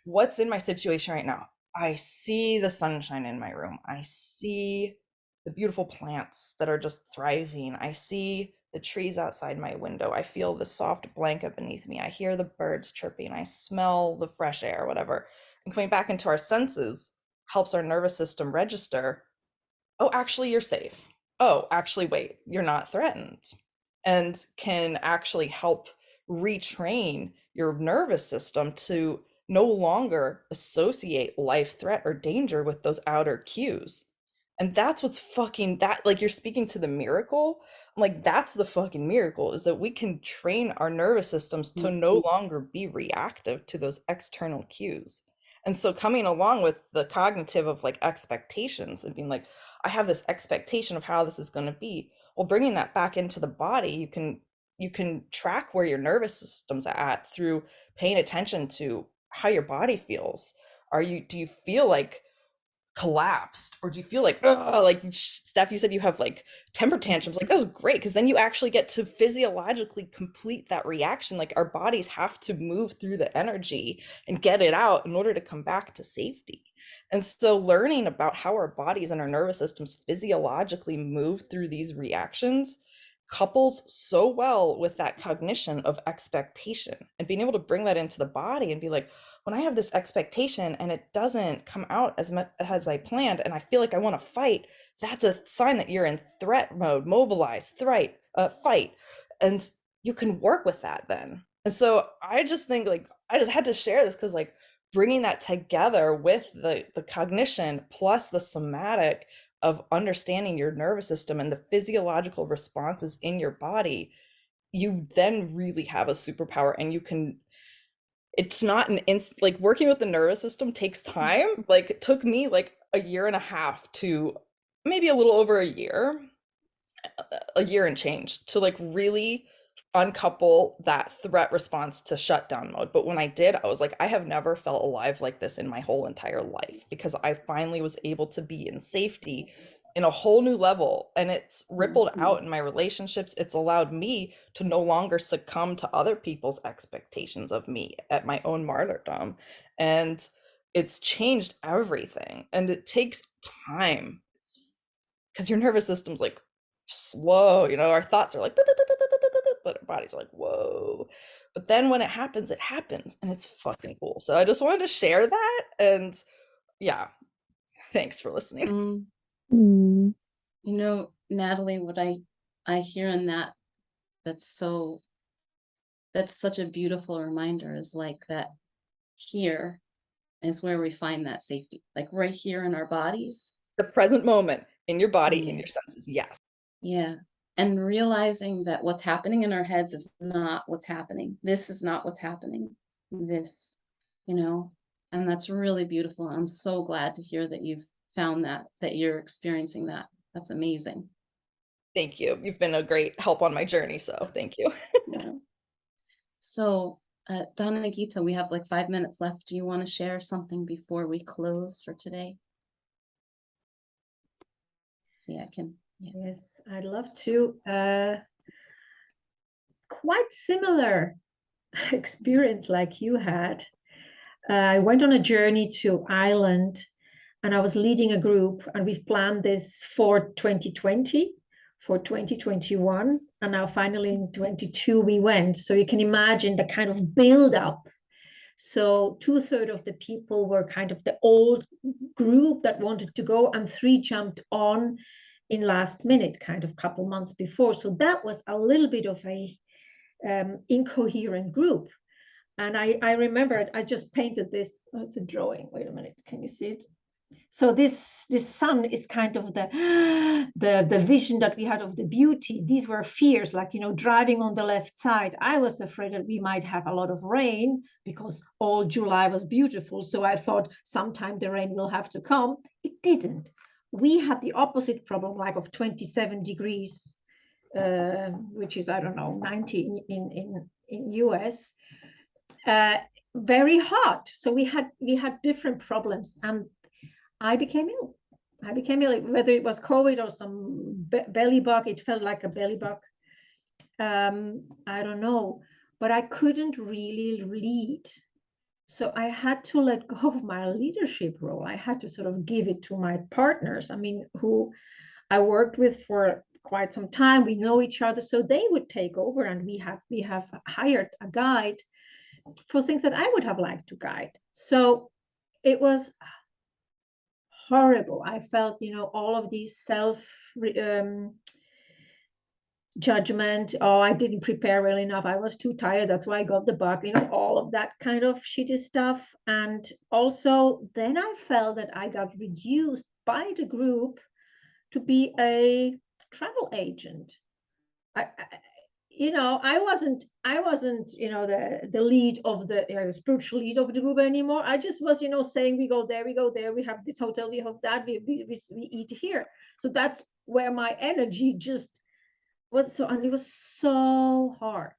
what's in my situation right now? I see the sunshine in my room. I see the beautiful plants that are just thriving. I see the trees outside my window. I feel the soft blanket beneath me. I hear the birds chirping. I smell the fresh air, whatever. And coming back into our senses helps our nervous system register, oh, actually, you're safe. Oh, actually, wait, you're not threatened. And can actually help retrain your nervous system to no longer associate life threat or danger with those outer cues. And that's what's fucking that, like, you're speaking to the miracle. I'm like, that's the fucking miracle, is that we can train our nervous systems to no longer be reactive to those external cues. And so coming along with the cognitive of like expectations and being like, I have this expectation of how this is going to be. Well, bringing that back into the body, you can track where your nervous system's at through paying attention to how your body feels. Do you feel like collapsed, or do you feel like, oh, like Steph, you said you have like temper tantrums? Like, that was great, because then you actually get to physiologically complete that reaction. Like, our bodies have to move through the energy and get it out in order to come back to safety. And so learning about how our bodies and our nervous systems physiologically move through these reactions couples so well with that cognition of expectation, and being able to bring that into the body and be like, when I have this expectation and it doesn't come out as much as I planned, and I feel like I want to fight, that's a sign that you're in threat mode, mobilize, fight. And you can work with that then. And so I just think, like, I just had to share this because, like, bringing that together with the cognition plus the somatic of understanding your nervous system and the physiological responses in your body, you then really have a superpower. And you can, it's not an instant, like, working with the nervous system takes time. Like, it took me like a year and a half to maybe a little over a year and change to like really uncouple that threat response to shutdown mode. But when I did, I was like, I have never felt alive like this in my whole entire life, because I finally was able to be in safety in a whole new level, and it's rippled out in my relationships. It's allowed me to no longer succumb to other people's expectations of me at my own martyrdom, and it's changed everything. And it takes time, because your nervous system's like slow, you know, our thoughts are like, but our bodies are like, whoa. But then when it happens, and it's fucking cool. So I just wanted to share that. And yeah, thanks for listening. Mm. You know, Natalie, what I hear in that's such a beautiful reminder, is like that here is where we find that safety, like right here in our bodies. The present moment in your body, in your senses. Yes. Yeah. And realizing that what's happening in our heads is not what's happening. This is not what's happening. This, and that's really beautiful. I'm so glad to hear that you've found that you're experiencing that. That's amazing. Thank you. You've been a great help on my journey. So thank you. Yeah. So, Donna and Gita, we have like 5 minutes left. Do you want to share something before we close for today? See, I can. Yeah. Yes, I'd love to. Quite similar experience like you had. I went on a journey to Ireland, and I was leading a group, and we've planned this for 2020, for 2021, and now finally in 22 we went. So you can imagine the kind of build up. So 2/3 of the people were kind of the old group that wanted to go, and 3 jumped on in last minute, kind of couple months before. So that was a little bit of a incoherent group. And I remember I just painted this. Oh, it's a drawing. Wait a minute. Can you see it? So this sun is kind of the vision that we had of the beauty. These were fears, like, driving on the left side. I was afraid that we might have a lot of rain, because all July was beautiful. So I thought sometime the rain will have to come. It didn't. We had the opposite problem, like of 27 degrees, which is, I don't know, 90 in US. Very hot. So we had different problems, and I became ill. Whether it was COVID or some belly bug. It felt like a belly bug. I don't know, but I couldn't really lead. So I had to let go of my leadership role. I had to sort of give it to my partners. I mean, who I worked with for quite some time. We know each other, so they would take over, and we have hired a guide for things that I would have liked to guide. So it was horrible. I felt, all of these judgment. Oh, I didn't prepare well enough. I was too tired. That's why I got the bug. All of that kind of shitty stuff. And also, then I felt that I got reduced by the group to be a travel agent. I wasn't, the lead of the spiritual lead of the group anymore. I just was, saying we go there, we have this hotel, we have that, we eat here. So that's where my energy just was. So, and it was so hard.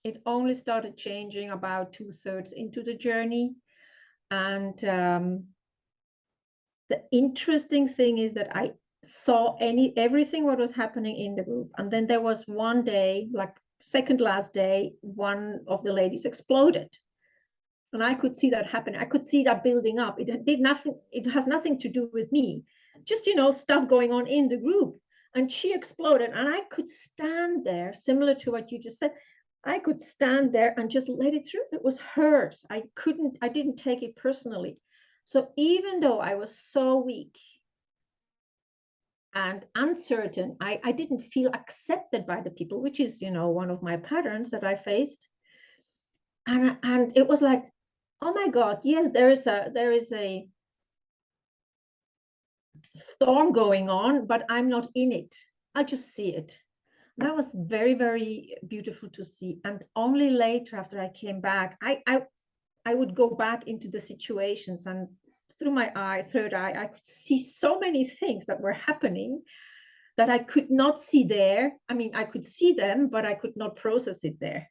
It only started changing about 2/3 into the journey. And the interesting thing is that I saw everything what was happening in the group. And then there was one day, like second last day, one of the ladies exploded. And I could see that happen. I could see that building up. It did nothing, it has nothing to do with me. Just, stuff going on in the group. And she exploded. And I could stand there, similar to what you just said. I could stand there and just let it through. It was hers. I didn't take it personally. So even though I was so weak and uncertain, I didn't feel accepted by the people, which is, one of my patterns that I faced. And it was like, oh my God, yes, there is a storm going on, but I'm not in it. I just see it. That was very, very beautiful to see. And only later, after I came back, I would go back into the situations, and through my third eye, I could see so many things that were happening that I could not see there. I mean, I could see them, but I could not process it there.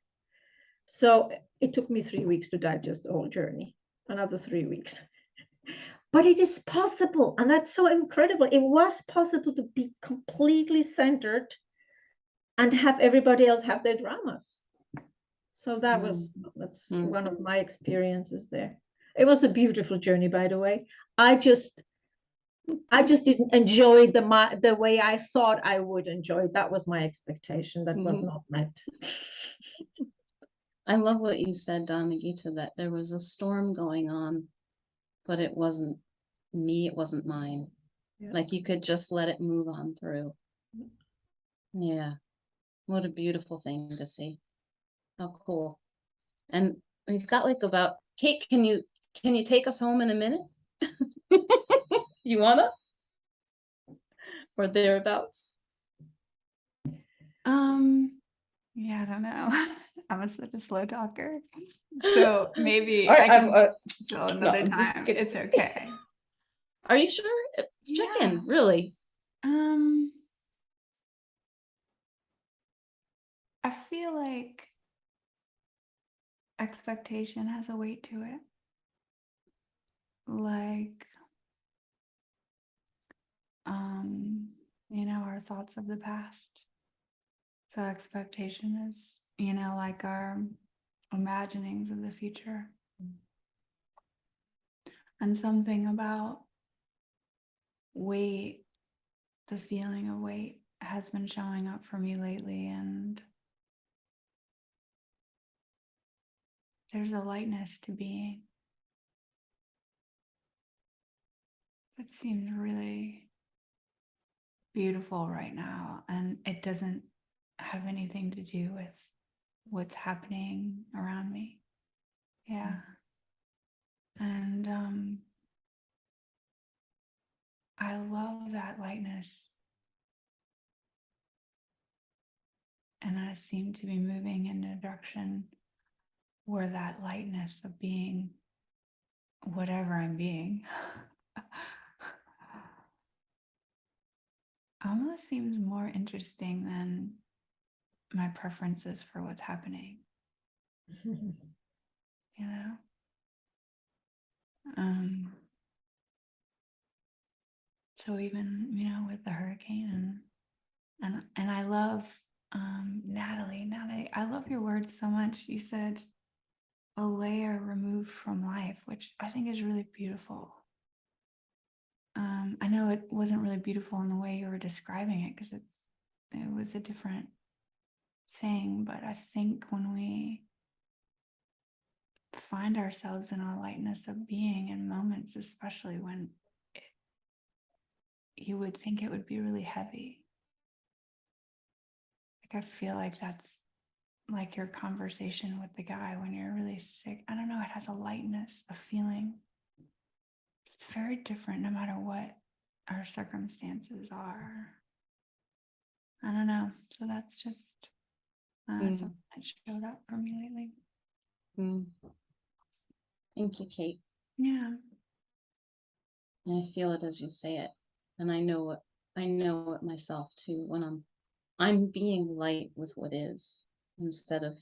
So it took me 3 weeks to digest the whole journey, another 3 weeks. But it is possible, and that's so incredible. It was possible to be completely centered and have everybody else have their dramas. So that's one of my experiences there. It was a beautiful journey, by the way. I just didn't enjoy the way I thought I would enjoy it. That was my expectation. That was not met. I love what you said, Donagita, that there was a storm going on, but it wasn't me, it wasn't mine. Yeah. Like you could just let it move on through. Yeah. What a beautiful thing to see. How cool. And we've got like about, Kate, can you take us home in a minute? You wanna? Or thereabouts? Yeah, I don't know. I'm such a slow talker. So maybe All I right, can till another I'm just time. kidding. It's okay. Are you sure? Check Yeah. in, really. I feel like expectation has a weight to it. Like, our thoughts of the past. So expectation is, like our imaginings of the future. And something about weight, the feeling of weight has been showing up for me lately, and there's a lightness to being that seems really beautiful right now, and it doesn't have anything to do with what's happening around me. Yeah. And I love that lightness, and I seem to be moving in a direction where that lightness of being whatever I'm being almost seems more interesting than my preferences for what's happening. So even with the hurricane, and I love Natalie, I love your words so much. You said a layer removed from life, which I think is really beautiful. I know it wasn't really beautiful in the way you were describing it, because it was a different thing, but I think when we find ourselves in a lightness of being in moments, especially when you would think it would be really heavy, I feel like that's like your conversation with the guy when you're really sick. I don't know, it has a lightness, a feeling. It's very different no matter what our circumstances are. I don't know. So that's just something that showed up for me lately. Thank you, Kate. Yeah. And I feel it as you say it. And I know it myself too, when I'm being light with what is instead of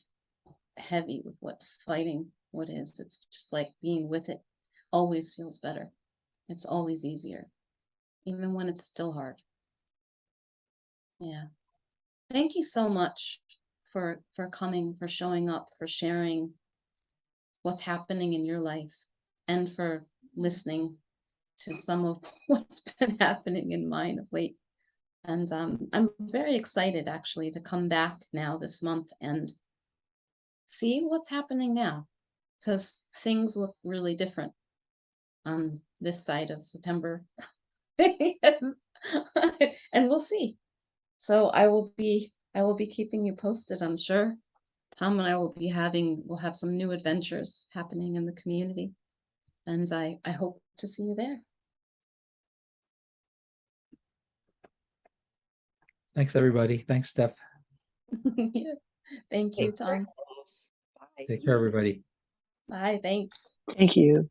heavy with what fighting what is. It's just like being with it always feels better. It's always easier, even when it's still hard. Yeah. Thank you so much for coming, for showing up, for sharing what's happening in your life, and for listening to some of what's been happening in mine of late. And I'm very excited actually to come back now this month and see what's happening now, because things look really different on this side of September. And we'll see. So I will be keeping you posted, I'm sure. Tom and I we'll have some new adventures happening in the community. And I hope to see you there. Thanks, everybody. Thanks, Steph. Yeah. Thank you, Take care, Tom. girls. Bye. Take care, everybody. Bye, thanks. Thank you.